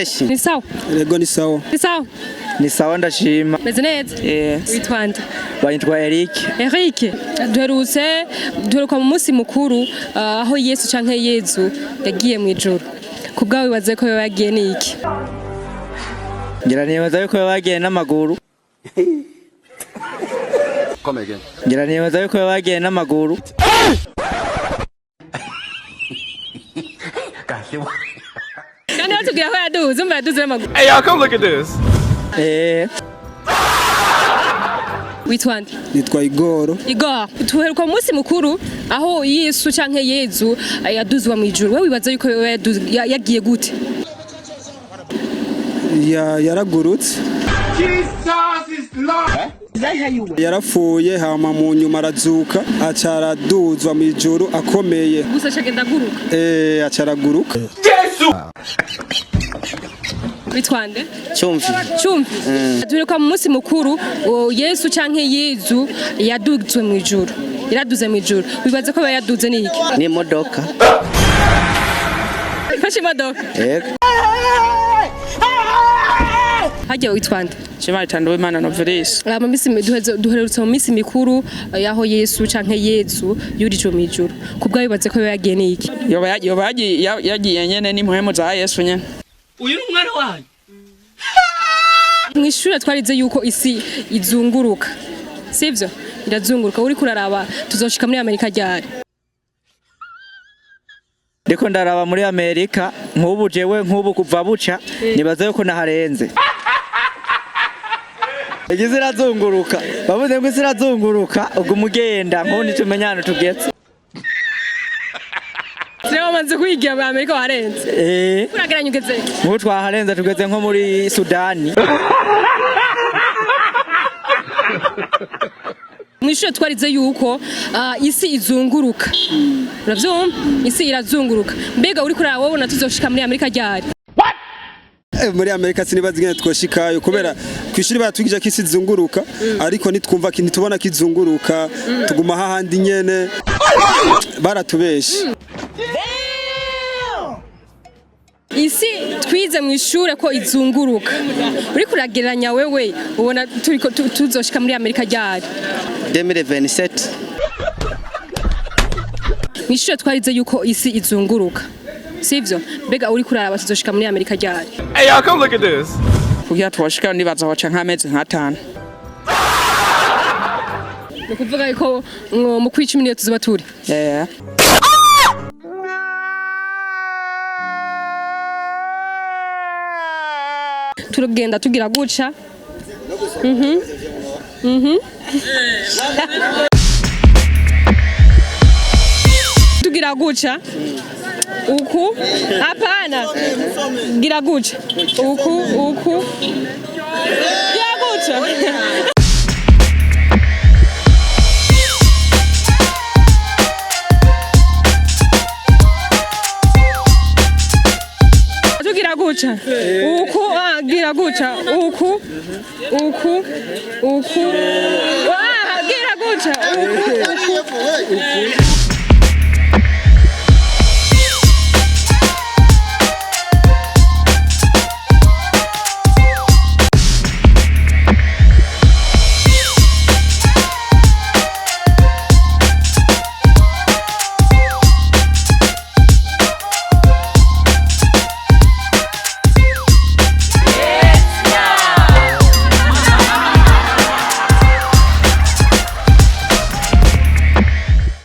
fresh. Ni sawa? Yego ni sawa. Ni sawa? Ni sawa ndashima. Meze neza? Yes. Witwa nde? Witwa Eric. Eric, duheruka mu munsi mukuru aho Yesu canke Yesu yagiye mw'ijuru. Kubwawe wibaze ko yagiye niki? Ngira nibaza yuko yagiye n'amaguru. Come again. Ngira nibaza yuko yagiye n'amaguru. Kandi batubwira ko yaduze, umva yaduze n'amaguru. Hey y'all, come look at this. Witwa nde? Nitwa Igoro. Igor, tuheruka mu munsi mukuru aho Yesu canke Yesu yaduzwa mw'ijuru. Wewe wibaza yuko yagiye gute? Yaragurutse. Jesus is Lord. Yarapfuye hama mu nyuma arazuka acaraduzwa mw'ijuru akomeye. Gusa cagenda guruka. Acaraguruka. Yesu. Witwa nde? Chumvi. Chumvi. Tuheruka mu munsi mukuru Yesu canke Yesu yaduzwe mw'ijuru. Yaraduze mw'ijuru. Wibaza ko yaduze niki? Ni imodoka. Fashe imodoka. Yego. Hajya witwa nde? Chima itando w'Imana Novelis. Duherutse mu minsi mikuru yaho Yesu canke Yesu yurijwe mw'ijuru. Kubwa wibaze ko yagiye niki? Yoba yagiye nyene ni muhemu za Yesu nyene. Uyu ni umwana wanyu. Mw'ishure twarize yuko isi izunguruka. Sivyo? Irazunguruka uri kuraraba tuzoshika muri Amerika ryari. Ndiko ndaraba muri Amerika nk'ubu jewe nk'ubu kuva buca nibaza yuko naharenze. Igize irazunguruka. Bavuze ngo isi irazunguruka ubwo umugenda nk'ubu tumenyana tugetse. Sema manze kwigira muri Amerika warenze. Urageranya ugeze. Nk'ubu twaharenze tugeze nko muri Sudani. Mwishure twarize yuko isi izunguruka. Uravyumva? Isi irazunguruka. Mbega uri kurara wowe na tuzoshika muri Amerika ryari? Muri Amerika sinibaza ingene twoshikayo kubera kwishuri batwigije ko isi izunguruka ariko nitwumva kintu tubona kizunguruka tuguma hahandi nyene baratubeshe. Isi twize mw'ishure ko izunguruka. Uri kurageranya wewe ubona turiko tuzoshika muri Amerika ryari? 2027. Mw'ishure twarize yuko isi izunguruka. Sivyo? Mbega uri kuraraba tuzoshika muri Amerika ryari? Hey y'all, come look at this. Kugira twashika nibaza waca nk'amezi nk'atanu. Nukuvuga ko mu kwicumi niyo tuzoba turi. Turagenda tugira guca. Tugira guca. Uku. Hapana. Gira guca. Uku. Gira guca. Gira guca. Uku, gira guca. Uku. Gira guca. Uku.